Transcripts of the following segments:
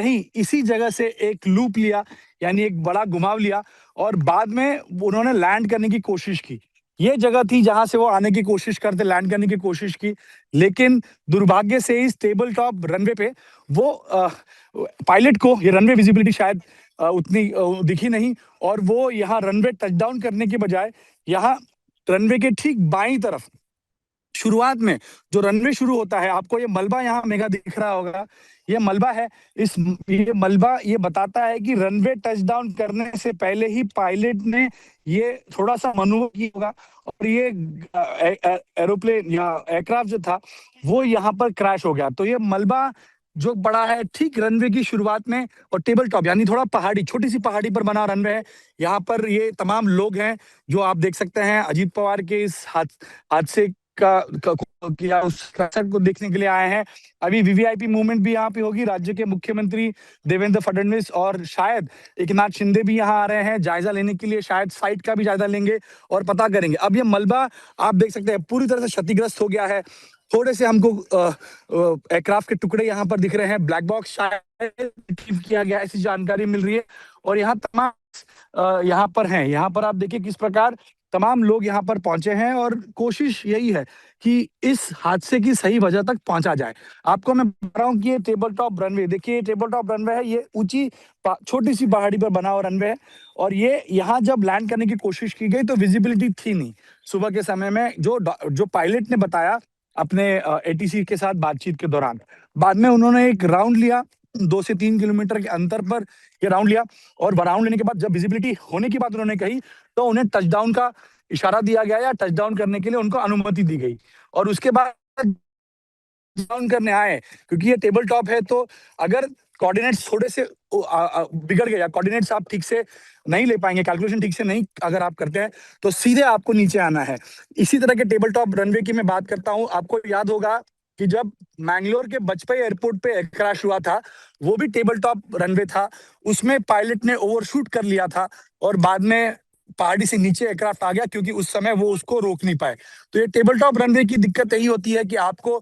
नहीं इसी जगह से एक लूप लिया, यानी एक बड़ा घुमाव लिया और बाद में उन्होंने लैंड करने की कोशिश की। ये जगह थी जहां से वो आने की कोशिश करते, लैंड करने की कोशिश की, लेकिन दुर्भाग्य से इस टेबल टॉप रनवे पे वो पायलट को ये रनवे विजिबिलिटी शायद उतनी दिखी नहीं, और वो यहाँ रनवे टचडाउन करने के बजाय यहाँ रनवे के ठीक बाईं तरफ शुरुआत में जो रनवे शुरू होता है, आपको ये मलबा यहाँ मेगा दिख रहा होगा, ये मलबा है। ये मलबा ये बताता है कि रनवे टचडाउन करने से पहले ही पायलट ने ये थोड़ा सा मनूवर किया होगा और ये एरोप्लेन या एयरक्राफ्ट जो था वो यहाँ पर क्रैश हो गया। तो ये मलबा जो पड़ा है ठीक रनवे की शुरुआत में, और टेबल टॉप यानी थोड़ा पहाड़ी, छोटी सी पहाड़ी पर बना रनवे है। यहाँ पर ये तमाम लोग हैं जो आप देख सकते हैं अजीत पवार के इस हादसे किया उस कंसर्ट को देखने के लिए आए हैं। अभी वीवीआईपी मूवमेंट भी यहाँ पे होगी, राज्य के मुख्यमंत्री देवेंद्र फडणवीस और शायद एकनाथ शिंदे भी यहाँ आ रहे हैं जायजा लेने के लिए, शायद साइट का भी जायजा लेंगे और पता करेंगे। अब ये मलबा आप देख सकते हैं पूरी तरह से क्षतिग्रस्त हो गया है। थोड़े से हमको एयरक्राफ्ट के टुकड़े यहाँ पर दिख रहे हैं, ब्लैक बॉक्स शायद रिट्रीव किया गया ऐसी जानकारी मिल रही है। और यहाँ तमाम यहाँ पर हैं, यहाँ पर आप देखिए किस प्रकार तमाम लोग यहाँ पर पहुंचे हैं और कोशिश यही है कि इस हादसे की सही वजह तक पहुंचा जाए। आपको मैं बता रहा हूँ कि ये टेबल टॉप रनवे, देखिए टेबल टॉप रनवे है, ये ऊंची छोटी सी पहाड़ी पर बना हुआ रनवे है। और ये यहाँ जब लैंड करने की कोशिश की गई तो विजिबिलिटी थी नहीं सुबह के समय में, जो पायलट ने बताया अपने एटीसी के साथ बातचीत के दौरान। बाद में उन्होंने एक राउंड लिया 2 से 3 किलोमीटर के अंतर पर ये राउंड लिया, और राउंड लेने के बाद जब विजिबिलिटी होने की बात उन्होंने कही तो उन्हें टचडाउन का इशारा दिया गया या टचडाउन करने के लिए उनको अनुमति दी गई। और उसके बाद डाउन करने आए, क्योंकि ये टेबल टॉप है तो अगर कोऑर्डिनेट्स थोड़े से बिगड़ गए या कोऑर्डिनेट्स आप ठीक से नहीं ले पाएंगे, कैलकुलेशन ठीक से नहीं अगर आप करते हैं तो सीधे आपको नीचे आना है। इसी तरह के टेबल टॉप रनवे की मैं बात करता हूं, आपको याद होगा कि जब मैंगलोर के बजपेयी एयरपोर्ट पे क्रैश हुआ था वो भी टेबल टॉप रनवे था, उसमें पायलट ने ओवरशूट कर लिया था और बाद में पहाड़ी से नीचे एयरक्राफ्ट आ गया क्योंकि उस समय वो उसको रोक नहीं पाए। तो ये टेबल टॉप रनवे की दिक्कत यही होती है कि आपको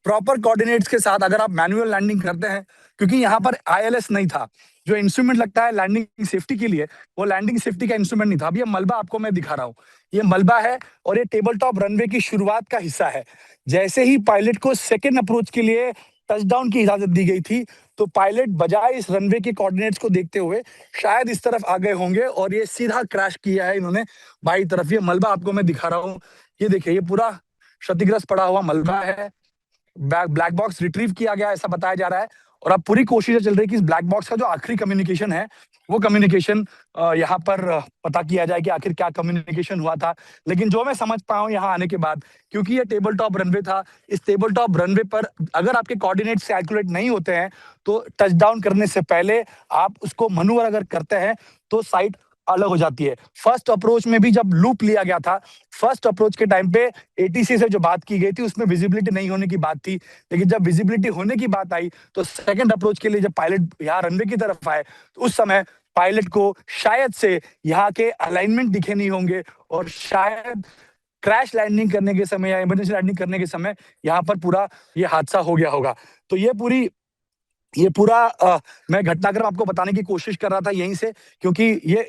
प्रॉपर कोऑर्डिनेट्स के साथ अगर आप मैनुअल लैंडिंग करते हैं, क्योंकि यहाँ पर आईएलएस नहीं था, जो इंस्ट्रूमेंट लगता है लैंडिंग सेफ्टी के लिए वो लैंडिंग सेफ्टी का इंस्ट्रूमेंट नहीं था। अब ये मलबा आपको मैं दिखा रहा हूँ, ये मलबा है और ये टेबल टॉप रनवे की शुरुआत का हिस्सा है। जैसे ही पायलट को सेकेंड अप्रोच के लिए टचडाउन की इजाजत दी गई थी तो पायलट बजाय इस रनवे के कोऑर्डिनेट्स को देखते हुए शायद इस तरफ आ गए होंगे और ये सीधा क्रैश किया है इन्होंने बाई तरफ। ये मलबा आपको मैं दिखा रहा हूँ, ये देखिए ये पूरा क्षतिग्रस्त पड़ा हुआ मलबा है। ब्लैक बॉक्स रिट्रीव किया गया ऐसा बताया जा रहा है और अब पूरी कोशिश चल रही है कि इस ब्लैक बॉक्स का जो आखिरी कम्युनिकेशन है वो कम्युनिकेशन यहाँ पर पता किया जाए कि आखिर क्या कम्युनिकेशन हुआ था। लेकिन जो मैं समझ पाया हूँ यहाँ आने के बाद, क्योंकि ये टेबल टॉप रनवे था, इस टेबल टॉप रनवे पर अगर आपके कोऑर्डिनेट्स कैलकुलेट नहीं होते हैं तो टचडाउन करने से पहले आप उसको मनूवर अगर करते हैं तो साइट अलग हो जाती है। फर्स्ट अप्रोच में भी जब लूप लिया गया था, फर्स्ट अप्रोच के टाइम पे एटीसी से जो बात की गई थी उसमें विजिबिलिटी नहीं होने की बात थी, लेकिन जब विजिबिलिटी होने की बात आई तो सेकंड अप्रोच के लिए जब पायलट यहाँ रनवे की तरफ आए तो उस समय पायलट को शायद से यहाँ के अलाइनमेंट दिखे नहीं होंगे और शायद क्रैश लैंडिंग करने के समय या इमरजेंसी लैंडिंग करने के समय यहाँ पर पूरा ये हादसा हो गया होगा। तो ये पूरा मैं घटनाक्रम आपको बताने की कोशिश कर रहा था यहीं से, क्योंकि ये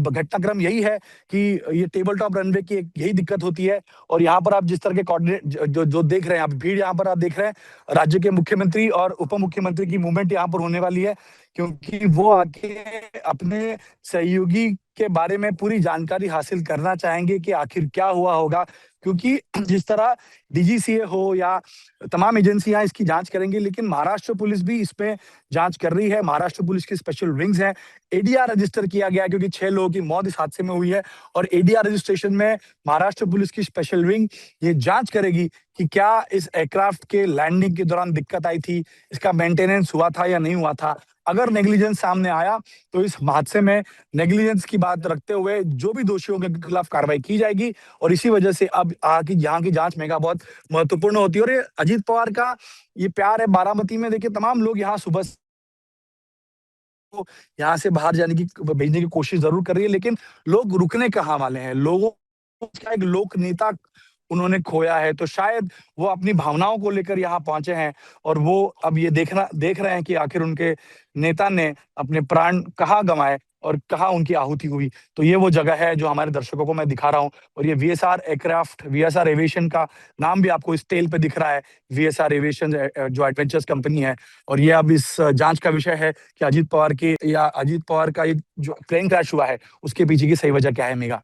घटनाक्रम यही है कि ये टेबल टॉप रनवे की यही दिक्कत होती है। और यहाँ पर आप जिस तरह के कोऑर्डिनेट जो देख रहे हैं आप भीड़, यहाँ पर आप देख रहे हैं राज्य के मुख्यमंत्री और उप मुख्यमंत्री की मूवमेंट यहाँ पर होने वाली है, क्योंकि वो आके अपने सहयोगी के बारे में पूरी जानकारी हासिल करना चाहेंगे कि आखिर क्या हुआ होगा। क्योंकि जिस तरह डीजीसीए हो या तमाम एजेंसियां इसकी जांच करेंगी, लेकिन महाराष्ट्र पुलिस भी इस पे जांच कर रही है। महाराष्ट्र पुलिस की स्पेशल विंग्स हैं, एडीआर रजिस्टर किया गया क्योंकि 6 लोगों की मौत इस हादसे में हुई है और एडीआर रजिस्ट्रेशन में महाराष्ट्र पुलिस की स्पेशल विंग ये जांच करेगी कि क्या इस एयरक्राफ्ट के लैंडिंग के दौरान दिक्कत आई थी, इसका मेंटेनेंस हुआ था या नहीं हुआ था। अगर नेग्लिजेंस सामने आया तो इस हादसे में नेग्लिजेंस की बात रखते हुए जो भी दोषियों के खिलाफ कार्रवाई की जाएगी। और इसी वजह से अब यहाँ की जांच मेगा बहुत महत्वपूर्ण होती है। और ये अजीत पवार का ये प्यार है बारामती में, देखिए तमाम लोग यहाँ सुबह यहाँ से बाहर जाने की भेजने की कोशिश जरूर कर रही है, लेकिन लोग रुकने कहाँ वाले हैं। लोगों का एक लोक नेता उन्होंने खोया है, तो शायद वो अपनी भावनाओं को लेकर यहाँ पहुँचे हैं और वो अब ये देख रहे हैं कि आखिर उनके नेता ने अपने प्राण कहाँ गँवाए और कहाँ उनकी आहुति हुई। तो ये वो जगह है जो हमारे दर्शकों को मैं दिखा रहा हूँ और ये वीएसआर एयरक्राफ्ट, वीएसआर एविएशन का नाम भी आपको इस टेल पे दिख रहा है, वीएसआर एविएशन जो एडवेंचर्स कंपनी है। और ये अब इस जाँच का विषय है कि अजीत पवार का ये जो प्लेन क्रैश हुआ है, उसके पीछे की सही वजह क्या है, मेघा?